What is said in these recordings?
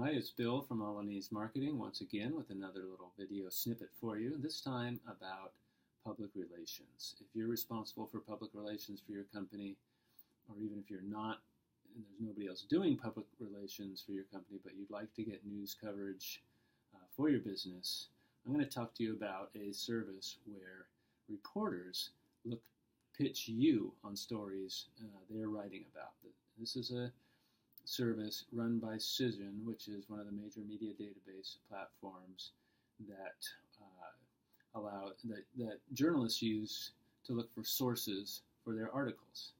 Hi, it's Bill from Alani's Marketing once again with another little video snippet for you, this time about public relations. If you're responsible for public relations for your company, or even if you're not, and there's nobody else doing public relations for your company, but you'd like to get news coverage for your business, I'm going to talk to you about a service where reporters pitch you on stories they're writing about. This is a service run by Cision, which is one of the major media database platforms that that journalists use to look for sources for their articles.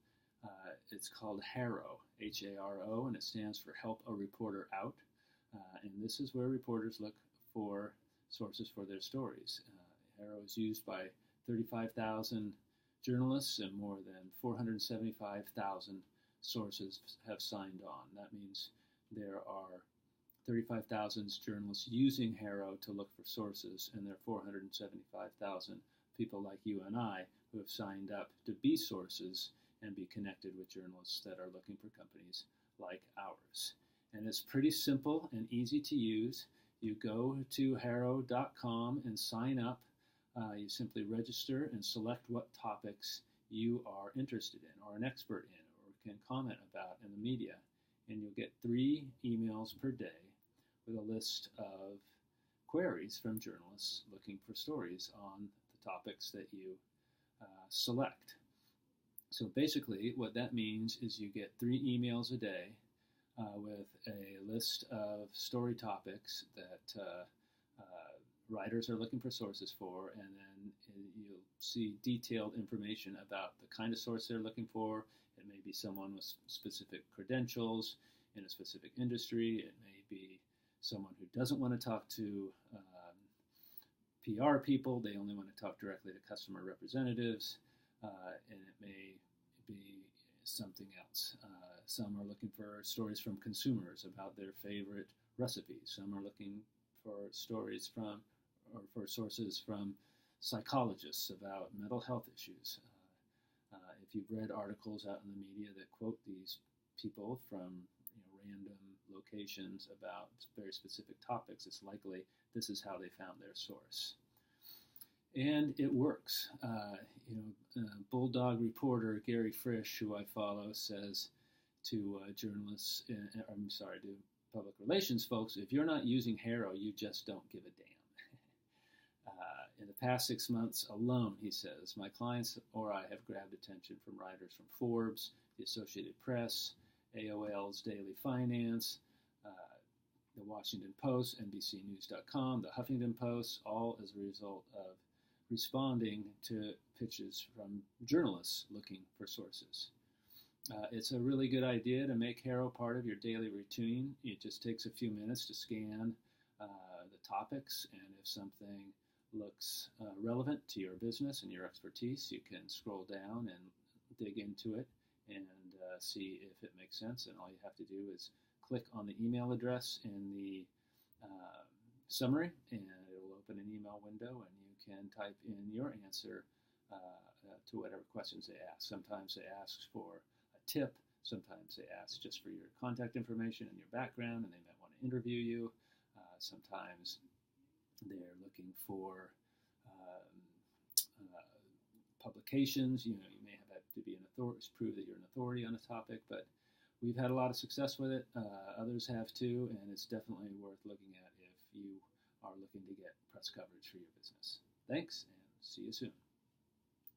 It's called HARO, H-A-R-O, and it stands for Help a Reporter Out. And this is where reporters look for sources for their stories. HARO is used by 35,000 journalists and more than 475,000 sources have signed on. That means there are 35,000 journalists using HARO to look for sources, and there are 475,000 people like you and I who have signed up to be sources and be connected with journalists that are looking for companies like ours. And it's pretty simple and easy to use. You go to haro.com and sign up. You simply register and select what topics you are interested in or an expert in or can comment about in the media. And you'll get 3 emails per day with a list of queries from journalists looking for stories on the topics that you select. So basically what that means is you get 3 emails a day with a list of story topics that writers are looking for sources for, and then you'll see detailed information about the kind of source they're looking for. It may be someone with specific credentials in a specific industry. It may be someone who doesn't want to talk to PR people. They only want to talk directly to customer representatives, and it may be something else. Some are looking for stories from consumers about their favorite recipes. Some are looking for stories from, or for sources from psychologists about mental health issues. If you've read articles out in the media that quote these people from random locations about very specific topics, it's likely this is how they found their source. And it works. Bulldog reporter Gary Frisch, who I follow, says to journalists, to public relations folks, if you're not using HARO, you just don't give a damn. In the past 6 months alone, he says, my clients or I have grabbed attention from writers from Forbes, the Associated Press, AOL's Daily Finance, the Washington Post, NBCnews.com, the Huffington Post, all as a result of responding to pitches from journalists looking for sources. It's a really good idea to make HARO part of your daily routine. It just takes a few minutes to scan the topics, and if something looks relevant to your business and your expertise, you can scroll down and dig into it and see if it makes sense. And all you have to do is click on the email address in the summary, and it will open an email window, and you can type in your answer to whatever questions they ask. Sometimes they ask for a tip. Sometimes they ask just for your contact information and your background, and they might want to interview you. Sometimes they're looking for publications. You may have to be an authority, prove that you're an authority on a topic, but we've had a lot of success with it. Others have too, and it's definitely worth looking at if you are looking to get press coverage for your business. Thanks, and see you soon.